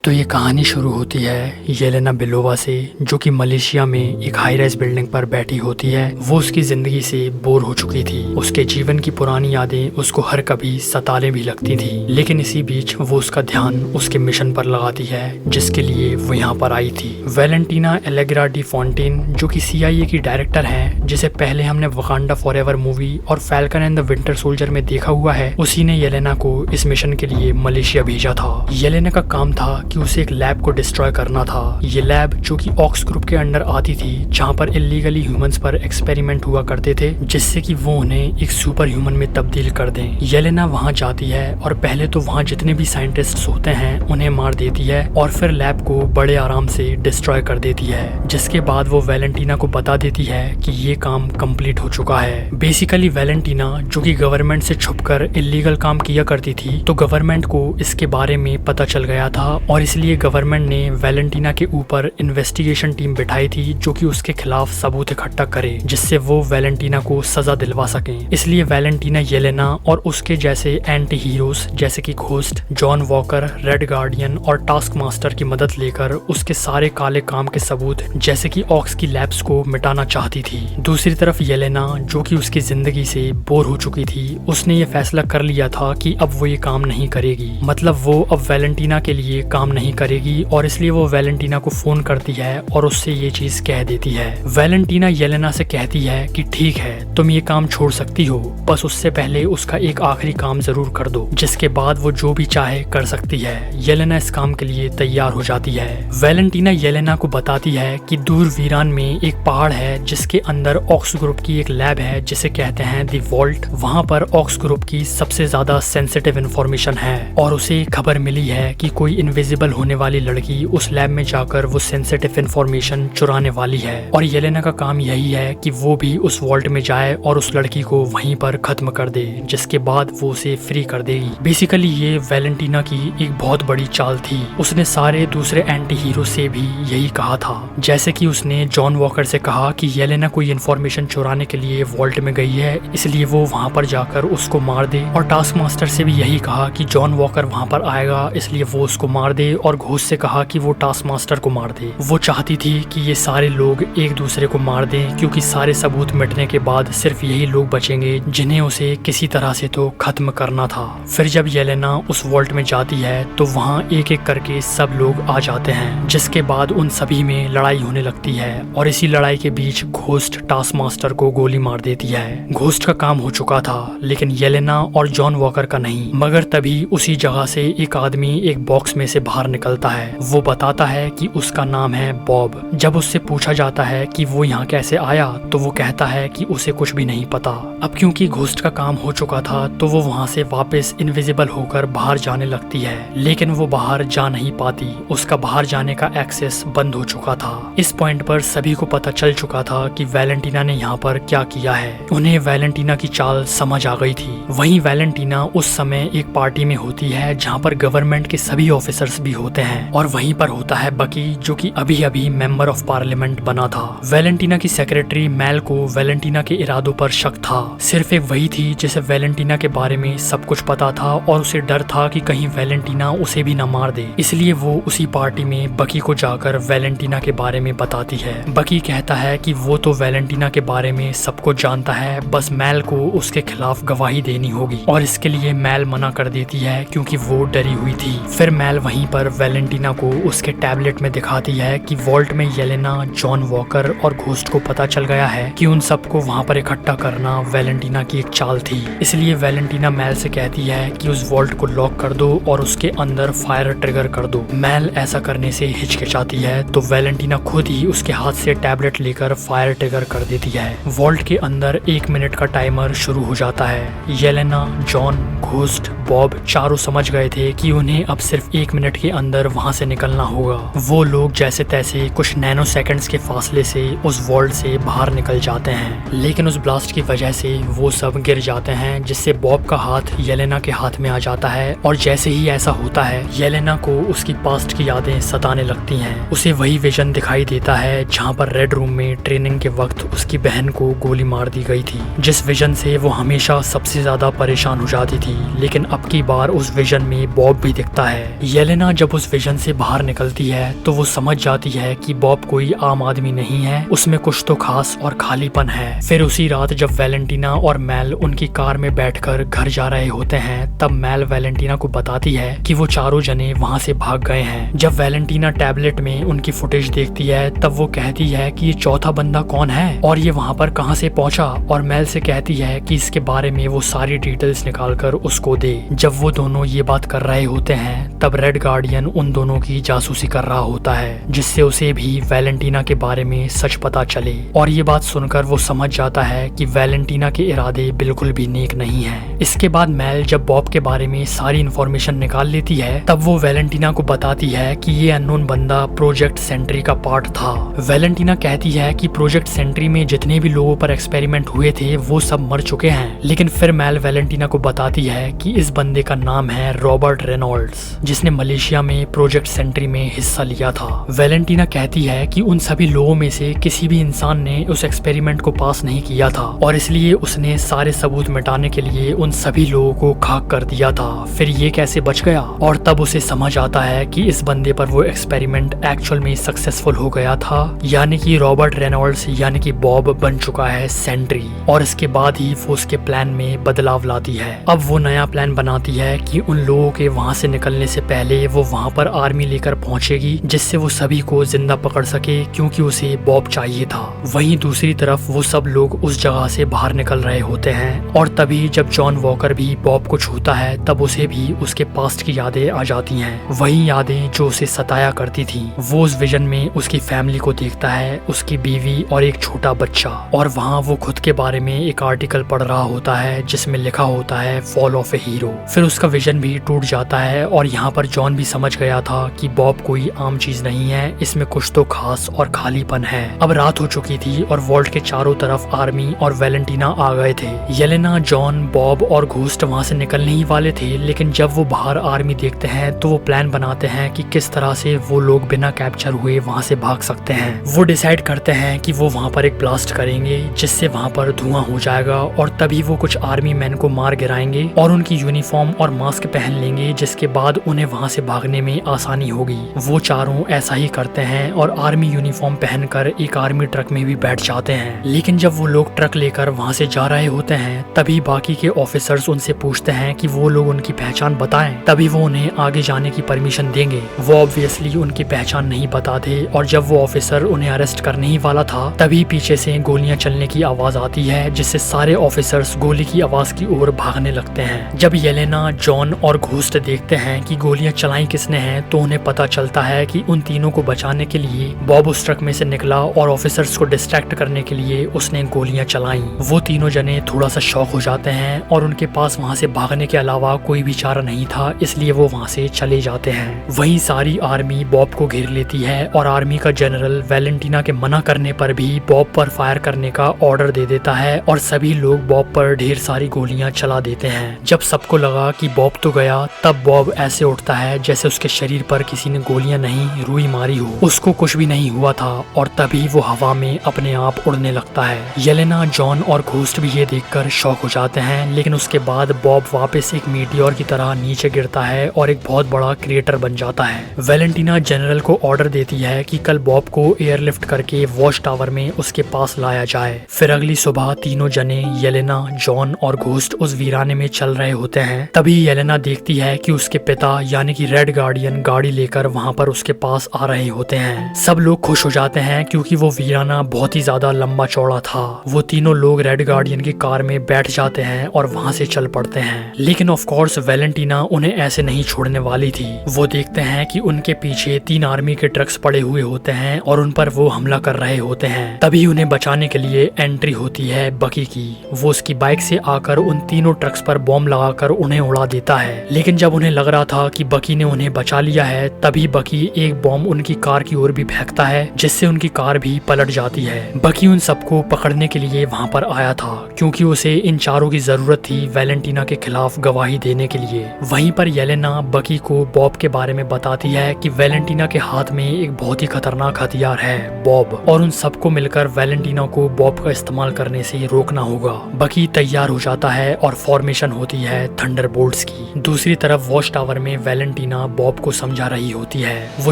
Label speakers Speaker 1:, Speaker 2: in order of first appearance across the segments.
Speaker 1: तो ये कहानी शुरू होती है येलेना बेलोवा से, जो कि मलेशिया में एक हाई राइज बिल्डिंग पर बैठी होती है। वो उसकी जिंदगी से बोर हो चुकी थी। उसके जीवन की पुरानी यादें उसको हर कभी सताने भी लगती थी। लेकिन इसी बीच वो उसका ध्यान उसके मिशन पर लगाती है जिसके लिए वो यहाँ पर आई थी। वैलेंटीना एलेग्रा डी फॉन्टेन, जो कि CIA की डायरेक्टर है, जिसे पहले हमने वकांडा फॉरएवर मूवी और falcon and the winter soldier में देखा हुआ है, उसी ने येलेना को इस मिशन के लिए मलेशिया भेजा था। येलेना का काम था कि उसे एक लैब को डिस्ट्रॉय करना था। ये लैब, जो कि ऑक्स ग्रुप के अंडर आती थी, जहाँ पर इलीगली ह्यूमंस पर एक्सपेरिमेंट हुआ करते थे, जिससे कि वो उन्हें एक सुपर ह्यूमन में तब्दील कर दें। येलेना वहाँ जाती है और पहले तो वहाँ जितने भी साइंटिस्ट्स होते हैं उन्हें मार देती है और फिर लैब को बड़े आराम से डिस्ट्रॉय कर देती है। जिसके बाद वो वैलेंटीना को बता देती है कि ये काम कंप्लीट हो चुका है। बेसिकली वैलेंटीना, जो कि गवर्नमेंट से छुपकर इलीगल काम किया करती थी, तो गवर्नमेंट को इसके बारे में पता चल गया था और इसलिए गवर्नमेंट ने वैलेंटीना के ऊपर इन्वेस्टिगेशन टीम बिठाई थी, जो कि उसके खिलाफ सबूत इकट्ठा करे, जिससे वो वैलेंटीना को सजा दिलवा सके। इसलिए वैलेंटीना येलेना और उसके जैसे एंटी हीरोज जैसे कि ghost, John walker, red guardian और टास्क मास्टर की मदद लेकर उसके सारे काले काम के सबूत जैसे कि ऑक्स की लैब्स को मिटाना चाहती थी। दूसरी तरफ येलेना, जो कि उसकी जिंदगी से बोर हो चुकी थी, उसने ये फैसला कर लिया था कि अब वो ये काम नहीं करेगी। मतलब वो अब वैलेंटीना के लिए काम नहीं करेगी और इसलिए वो वैलेंटीना को फोन करती है और उससे ये चीज कह देती है। वैलेंटीना येलेना से कहती है कि ठीक है, तुम ये काम छोड़ सकती हो, बस उससे पहले उसका एक आखिरी काम जरूर कर दो, जिसके बाद वो जो भी चाहे कर सकती है। येलेना इस काम के लिए तैयार हो जाती है। वैलेंटीना येलेना को बताती है कि दूर वीरान में एक पहाड़ है जिसके अंदर ऑक्स ग्रुप की एक लैब है जिसे कहते हैं द वॉल्ट। वहाँ पर ऑक्स ग्रुप की सबसे ज्यादा सेंसिटिव इंफॉर्मेशन है और उसे खबर मिली है कि कोई इनविजिबल होने वाली लड़की उस लैब में जाकर वो सेंसिटिव इंफॉर्मेशन चुराने वाली है। और येलेना का काम यही है कि वो भी उस वॉल्ट में जाए और उस लड़की को वहीं पर खत्म कर दे, जिसके बाद वो उसे फ्री कर देगी। बेसिकली ये वैलेंटीना की एक बहुत बड़ी चाल थी। उसने सारे दूसरे एंटी हीरो से भी यही कहा था। जैसे कि उसने जॉन वॉकर से कहा कि येलेना कोई इन्फॉर्मेशन चुराने के लिए वॉल्ट में गई है, इसलिए वो वहां पर जाकर उसको मार दे। और टास्क मास्टर से भी यही कहा कि जॉन वॉकर वहां पर आएगा, इसलिए वो उसको मार दे। और घोस्ट से कहा कि वो टास्क मास्टर को मार दे। वो चाहती थी कि ये सारे लोग एक दूसरे को मार दें, क्योंकि सारे सबूत मिटने के बाद सिर्फ यही लोग बचेंगे जिन्हें उसे किसी तरह से तो खत्म करना था। फिर जब येलेना उस वॉल्ट में जाती है तो वहाँ एक एक करके सब लोग आ जाते हैं, जिसके बाद उन सभी में लड़ाई होने लगती है और इसी लड़ाई के बीच घोस्ट टास्क मास्टर को गोली मार देती है। घोस्ट का काम हो चुका था, लेकिन येलेना और जॉन वॉकर का नहीं। मगर तभी उसी जगह से एक आदमी एक बॉक्स में से बाहर निकलता है। वो बताता है कि उसका नाम है बॉब। जब उससे पूछा जाता है कि वो यहाँ कैसे आया, तो वो कहता है कि उसे कुछ भी नहीं पता। अब क्योंकि घोस्ट का काम हो चुका था तो वो वहाँ से वापस इनविजिबल होकर बाहर जाने लगती है, लेकिन वो बाहर जा नहीं पाती। उसका बाहर जाने का एक्सेस बंद हो चुका था। इस पॉइंट पर सभी को पता चल चुका था कि वैलेंटीना ने यहाँ पर क्या किया है। उन्हें वैलेंटीना की चाल समझ आ गई थी। वहीं वैलेंटीना उस समय एक पार्टी में होती है जहाँ पर गवर्नमेंट के सभी ऑफिसर्स भी होते हैं और वहीं पर होता है बकी, जो कि अभी अभी मेंबर ऑफ पार्लियामेंट बना था। वैलेंटीना की सेक्रेटरी मैल को वैलेंटीना के इरादों पर शक था। सिर्फ एक वही थी जिसे वैलेंटीना के बारे में सब कुछ पता था और उसे डर था कि कहीं वैलेंटीना उसे भी न मार दे। इसलिए वो उसी पार्टी में बकी को जाकर वैलेंटीना के बारे में बताती है। बकी कहता है कि वो तो वैलेंटीना के बारे में सब कुछ जानता है, बस मैल को उसके खिलाफ गवाही देनी होगी। और इसके लिए मैल मना कर देती है क्योंकि वो डरी हुई थी। फिर मैल वहीं पर वैलेंटीना को उसके टैबलेट में दिखाती है कि वॉल्ट में येलेना, जॉन वॉकर और घोस्ट को पता चल गया है कि उन सबको वहां पर इकट्ठा करना वैलेंटीना की एक चाल थी। इसलिए वैलेंटीना मैल से कहती है कि उस वॉल्ट को लॉक कर दो और उसके अंदर फायर ट्रिगर कर दो। मैल ऐसा करने से हिचकिचाती है तो वैलेंटीना खुद ही उसके हाथ से टैबलेट लेकर फायर ट्रिगर कर देती है। वॉल्ट के अंदर 1 मिनट का टाइमर शुरू हो जाता है। येलेना, जॉन, घोस्ट, बॉब चारों समझ गए थे कि उन्हें अब सिर्फ 1 मिनट के अंदर वहां से निकलना होगा। वो लोग जैसे तैसे कुछ नैनो सेकंड्स के फासले से उस वॉल्ट से बाहर निकल जाते हैं, लेकिन उस ब्लास्ट की वजह से वो सब गिर जाते हैं, जिससे बॉब का हाथ येलेना के हाथ में आ जाता है। और जैसे ही ऐसा होता है, येलेना को उसकी पास्ट की यादें सताने लगती हैं। उसे वही विजन दिखाई देता है जहाँ पर रेड रूम में ट्रेनिंग के वक्त उसकी बहन को गोली मार दी गई थी, जिस विजन से वो हमेशा सबसे ज्यादा परेशान हो जाती थी। लेकिन अब की बार उस विजन में बॉब भी दिखता है। येलेना येलेना जब उस विजन से बाहर निकलती है तो वो समझ जाती है कि बॉब कोई आम आदमी नहीं है, उसमें कुछ तो खास और खालीपन है। फिर उसी रात जब वैलेंटीना और मैल उनकी कार में बैठकर घर जा रहे होते हैं, तब मैल वैलेंटीना को बताती है कि वो चारों जने वहाँ से भाग गए हैं। जब वैलेंटीना टैबलेट में उनकी फुटेज देखती है तब वो कहती है कि ये चौथा बंदा कौन है और ये वहाँ पर कहाँ से पहुंचा, और मैल से कहती है कि इसके बारे में वो सारी डिटेल्स निकालकर उसको दे। जब वो दोनों ये बात कर रहे होते हैं तब रेड गार्डियन उन दोनों की जासूसी कर रहा होता है, जिससे उसे भी वैलेंटीना के बारे में सच पता चले। और ये बात सुनकर वो समझ जाता है कि वैलेंटीना के इरादे बिल्कुल भी नेक नहीं है। इसके बाद मैल जब बॉब के बारे में सारी इन्फॉर्मेशन निकाल लेती है तब वो वैलेंटीना को बताती है कि ये अननोन बंदा प्रोजेक्ट सेंट्री का पार्ट था। वैलेंटीना कहती है कि प्रोजेक्ट सेंट्री में जितने भी लोगों पर एक्सपेरिमेंट हुए थे वो सब मर चुके हैं, लेकिन फिर मैल वैलेंटीना को बताती है कि इस बंदे का नाम है रॉबर्ट रेनॉल्ड्स, जिसने मलेशिया में प्रोजेक्ट सेंट्री में हिस्सा लिया था। वैलेंटीना कहती है कि उन सभी लोगों में से किसी भी इंसान ने उस एक्सपेरिमेंट को पास नहीं किया था और इसलिए उसने सारे सबूत मिटाने के लिए उन सभी लोगों को खाक कर दिया था। फिर ये कैसे बच गया? और तब उसे समझ आता है कि इस बंदे पर वो एक्सपेरिमेंट एक्चुअल में सक्सेसफुल हो गया था, यानी कि रॉबर्ट रेनॉल्ड्स यानी कि बॉब बन चुका है सेंट्री। और इसके बाद ही वो उसके प्लान में बदलाव लाती है। अब वो नया प्लान बनाती है कि उन लोगों के वहाँ से निकलने से पहले वो वहाँ पर आर्मी लेकर पहुँचेगी, जिससे वो सभी को जिंदा पकड़ सके, क्योंकि उसे बॉब चाहिए था। वहीं दूसरी तरफ वो सब लोग उस जगह से बाहर निकल रहे होते हैं और तभी जब जॉन वॉकर भी बॉब को छूता है तब उसे भी उसके पास्ट की यादें आ जाती हैं। वही यादें जो उसे सताया करती थी। वो उस विजन में उसकी फैमिली को देखता है, उसकी बीवी और एक छोटा बच्चा, और वहाँ वो खुद के बारे में एक आर्टिकल पढ़ रहा होता है जिसमें लिखा होता है फॉल ऑफ ए हीरो। फिर उसका विजन भी टूट जाता है और यहाँ पर जॉन भी समझ गया था कि बॉब कोई आम चीज नहीं है, इसमें कुछ तो खास और खालीपन है। अब रात हो चुकी थी और वॉल्ट के चारों तरफ आर्मी और वैलेंटीना आ गए थे। येलेना, जॉन, बॉब और घोस्ट वहाँ से निकलने ही वाले थे, लेकिन जब वो बाहर आर्मी देखते हैं तो वो प्लान बनाते हैं कि किस तरह से वो लोग बिना कैप्चर हुए वहाँ से भाग सकते हैं। वो डिसाइड करते हैं कि वो वहाँ पर एक ब्लास्ट करेंगे जिससे वहाँ पर धुआं हो जाएगा और तभी वो कुछ आर्मी मैन को मार गिराएंगे और उनकी यूनिफॉर्म और मास्क पहन लेंगे, जिसके बाद उन्हें वहाँ से भागने में आसानी होगी। वो चारों ऐसा ही करते हैं और आर्मी यूनिफॉर्म पहनकर एक आर्मी ट्रक में भी बैठ जाते हैं। लेकिन जब वो लोग ट्रक लेकर वहाँ से जा रहे होते हैं तभी बाकी के ऑफिसर्स उनसे पूछते हैं कि वो लोग उनकी पहचान बताएं, तभी वो उन्हें आगे जाने की परमिशन देंगे। वो ऑब्वियसली उनकी पहचान नहीं बताते और जब वो ऑफिसर उन्हें अरेस्ट करने ही वाला था तभी पीछे से गोलियां चलने की आवाज आती है, जिससे सारे ऑफिसर्स गोली की आवाज की ओर भागने लगते हैं। जब येलेना, जॉन और घोस्ट देखते हैं कि गोलियां चलाई किसने हैं तो उन्हें पता चलता है कि उन तीनों को बचाने के लिए बॉब उस ट्रक में से निकला और ऑफिसर्स को डिस्ट्रैक्ट करने के लिए उसने गोलियां चलाई। वो तीनों जने थोड़ा सा शॉक हो जाते हैं और उनके पास वहाँ से भागने के अलावा कोई भी चारा नहीं था, इसलिए वो वहाँ से चले जाते हैं। वहीं सारी आर्मी बॉब को घेर लेती है और आर्मी का जनरल वैलेंटीना के मना करने पर भी बॉब पर फायर करने का ऑर्डर दे देता है और सभी लोग बॉब पर ढेर सारी गोलियां चला देते हैं। जब सबको लगा कि बॉब तो गया तब बॉब ऐसे उठता है जैसे उसके शरीर पर किसी ने गोलियां नहीं रुई मारी हो, उसको कुछ भी नहीं हुआ था और तभी वो हवा में अपने आप उड़ने लगता है। येलेना, जॉन और घोस्ट भी ये देखकर शॉक हो जाते हैं, लेकिन उसके बाद बॉब वापस एक मीटियोर की तरह नीचे गिरता है और एक बहुत बड़ा क्रिएटर बन जाता है। वैलेंटीना जनरल को ऑर्डर देती है कि कल बॉब को एयरलिफ्ट करके वॉच टावर में उसके पास लाया जाए। फिर अगली सुबह तीनों जने येलेना, जॉन और घोस्ट उस वीराने में चल रहे होते हैं। तभी येलेना देखती है कि उसके पिता यानी कि रेड गार्डियन गाड़ी लेकर वहाँ पर उसके पास आ रहे होते हैं। सब लोग खुश हो जाते हैं क्योंकि वो वीराना बहुत ही ज्यादा लंबा चौड़ा था। वो तीनों लोग रेड गार्डियन की कार में बैठ जाते हैं और वहाँ से चल पड़ते हैं। लेकिन ऑफ कोर्स वैलेंटीना उन्हें ऐसे नहीं छोड़ने वाली थी। वो देखते हैं कि उनके पीछे 3 आर्मी के ट्रक्स पड़े हुए होते हैं और उन पर वो हमला कर रहे होते हैं। तभी उन्हें बचाने के लिए एंट्री होती है बकी की। वो उसकी बाइक से आकर उन तीनों ट्रक्स पर बॉम्ब लगाकर उन्हें उड़ा देता है। लेकिन जब उन्हें लग रहा था कि बकी ने उन्हें बचा लिया है तभी बकी एक बॉम्ब उनकी कार की ओर भी फेंकता है, जिससे उनकी कार भी पलट जाती है। बकी उन सबको पकड़ने के लिए वहाँ पर आया था क्योंकि उसे इन चारों की जरूरत थी वैलेंटीना के खिलाफ गवाही देने के लिए। वहीं पर येलेना बकी को बॉब के बारे में बताती है कि वैलेंटीना के हाथ में एक बहुत ही खतरनाक हथियार है बॉब, और उन सबको मिलकर वैलेंटीना को बॉब का इस्तेमाल करने से रोकना होगा। बकी तैयार हो जाता है और फॉर्मेशन होती है थंडरबोल्ट्स की। दूसरी तरफ वॉच टावर में वैलेंटीना येलेना बॉब को समझा रही होती है। वो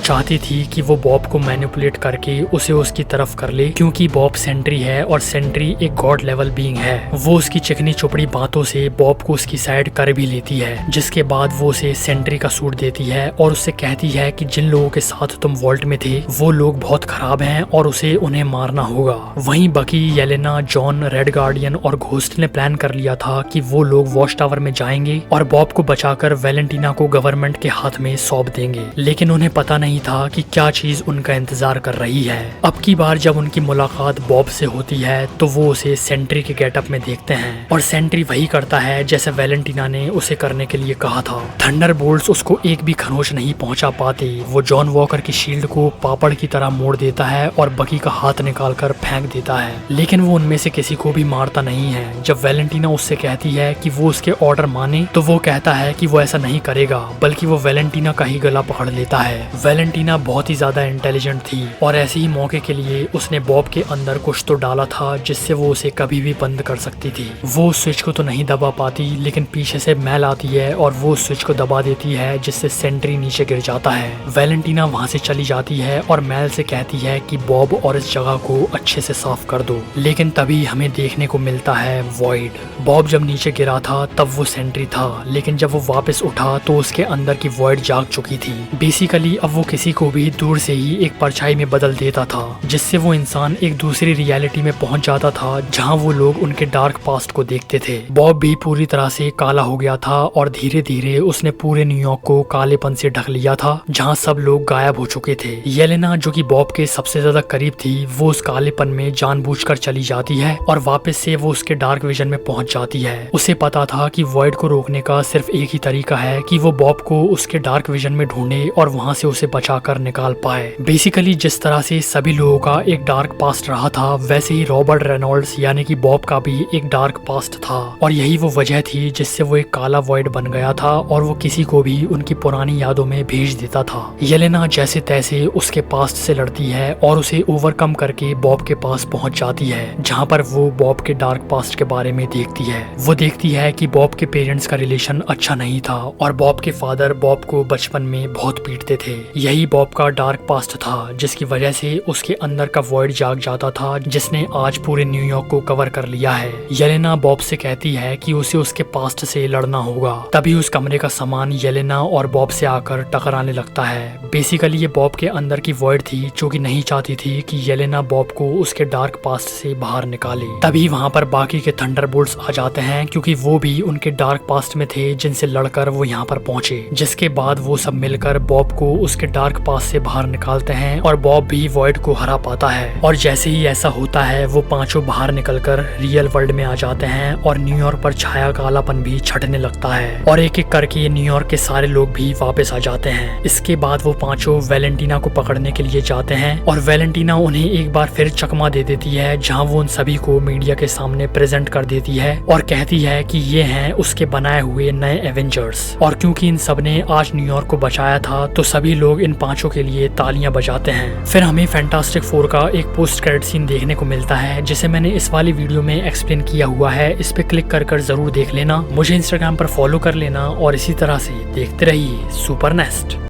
Speaker 1: चाहती थी कि वो बॉब को मैनिपुलेट करके उसे उसकी तरफ कर ले, क्योंकि बॉब सेंट्री है और सेंट्री एक गॉड लेवल बीइंग है। वो उसकी चिकनी चुपड़ी बातों से बॉब को उसकी साइड कर भी लेती है, जिसके बाद वो उसे सेंट्री का सूट देती है और उससे कहती है कि जिन लोगों के साथ तुम वॉल्ट में थे वो लोग बहुत खराब हैं और उसे उन्हें मारना होगा। वहीं बकी, येलेना, जॉन, रेड गार्डियन और घोस्ट ने प्लान कर लिया था कि वो लोग वॉच टावर में जाएंगे और बॉब को बचाकर वैलेंटीना को गवर्नमेंट के हाथ में सौंप देंगे, लेकिन उन्हें पता नहीं था कि क्या चीज उनका इंतजार कर रही है। अब की बार जब उनकी मुलाकात बॉब से होती है तो वो उसे सेंट्री के गेटअप में देखते हैं और सेंट्री वही करता है जैसे वैलेंटीना ने उसे करने के लिए कहा था। थंडरबोल्ट्स उसको एक भी खरोच नहीं पहुंचा पाते। वो जॉन वॉकर की शील्ड को पापड़ की तरह मोड़ देता है और बकी का हाथ निकालकर फेंक देता है, लेकिन वो उनमें से किसी को भी मारता नहीं है। जब वैलेंटीना उससे कहती है कि वो उसके ऑर्डर माने तो वो कहता है कि वो ऐसा नहीं करेगा, बल्कि वो वैलेंटीना का ही गला पकड़ लेता है। वैलेंटीना बहुत ही ज्यादा इंटेलिजेंट थी और ऐसे ही मौके के लिए उसने बॉब के अंदर कुछ तो डाला था जिससे वो उसे कभी भी बंद कर सकती थी। वो उस स्विच को तो नहीं दबा पाती, लेकिन पीछे से मैल आती है और वो उस स्विच को दबा देती है, जिससे सेंट्री नीचे गिर जाता है। वैलेंटीना वहाँ से चली जाती है और मैल से कहती है कि बॉब और इस जगह को अच्छे से साफ कर दो, लेकिन तभी हमें देखने को मिलता है वॉइड। बॉब जब नीचे गिरा था तब वो सेंट्री था, लेकिन जब वो वापस उठा तो उसके अंदर की वॉइड जाग चुकी थी। बेसिकली अब वो किसी को भी दूर से ही एक परछाई में बदल देता था, जिससे वो इंसान एक दूसरी रियलिटी में पहुंच जाता था जहां वो लोग उनके डार्क पास्ट को देखते थे। बॉब भी पूरी तरह से काला हो गया था और धीरे धीरे उसने पूरे न्यूयॉर्क को कालेपन से ढक लिया था, जहां सब लोग गायब हो चुके थे। येलेना, जो कि बॉब के सबसे ज्यादा करीब थी, वो उस कालेपन में जानबूझकर चली जाती है और वापस से वो उसके डार्क विजन में पहुंच जाती है। उसे पता था कि वॉइड को रोकने का सिर्फ एक ही तरीका है कि वो बॉब को उसके डार्क विजन में ढूंढे और वहां से उसे बचाकर निकाल पाए। बेसिकली जिस तरह से सभी लोगों का एक डार्क पास्ट रहा था, वैसे ही रॉबर्ट रेनॉल्ड्स यानी कि बॉब का भी एक डार्क पास्ट था और यही वो वजह थी जिससे वो एक काला वॉइड बन गया था और वो किसी को भी उनकी पुरानी यादों में भेज देता था। येलेना जैसे तैसे उसके पास्ट से लड़ती है और उसे ओवरकम करके बॉब के पास पहुंच जाती है, जहां पर वो बॉब के डार्क पास्ट के बारे में देखती है। वो देखती है कि बॉब के पेरेंट्स का रिलेशन अच्छा नहीं था और बॉब के फादर बॉब को बचपन में बहुत पीटते थे। यही बॉब का डार्क पास्ट था जिसकी वजह से उसके अंदर का वॉइड जाग जाता था, जिसने आज पूरे न्यूयॉर्क को कवर कर लिया है। येलेना बॉब से कहती है कि उसे उसके पास्ट से लड़ना होगा। तभी उस कमरे का सामान येलेना और बॉब से आकर टकराने लगता है। बेसिकली ये बॉब के अंदर की वॉइड थी जो कि नहीं चाहती थी कि येलेना बॉब को उसके डार्क पास्ट से बाहर निकाले। तभी वहाँ पर बाकी के थंडरबोल्ट्स आ जाते हैं, क्योंकि वो भी उनके डार्क पास्ट में थे जिनसे लड़कर वो यहाँ पर पहुंचे। जिसके बाद वो सब मिलकर बॉब को उसके डार्क पास्ट से बाहर निकालते हैं और बॉब भी वॉइड को हरा पाता है। और जैसे ही ऐसा होता है वो पांचों बाहर निकलकर रियल वर्ल्ड में आ जाते हैं और न्यूयॉर्क पर छाया कालापन भी छटने लगता है और एक एक करके न्यूयॉर्क के सारे लोग भी वापस आ जाते हैं। इसके बाद वो पांचों वैलेंटीना को पकड़ने के लिए जाते हैं और वैलेंटीना उन्हें एक बार फिर चकमा दे देती है, जहां वो उन सभी को मीडिया के सामने प्रेजेंट कर देती है और कहती है कि ये हैं उसके बनाए हुए नए एवेंजर्स। और क्योंकि इन सब ने आज न्यूयॉर्क को बचाया था तो सभी लोग इन पांचों के लिए तालियां बजाते हैं। फिर हमें फैंटास्टिक फोर का एक पोस्ट क्रेडिट सीन देखने को मिलता है, जिसे मैंने इस वाली वीडियो में एक्सप्लेन किया हुआ है। इस पे क्लिक कर जरूर देख लेना। मुझे इंस्टाग्राम पर फॉलो कर लेना और इसी तरह से देखते रहिए सुपर नेस्ट।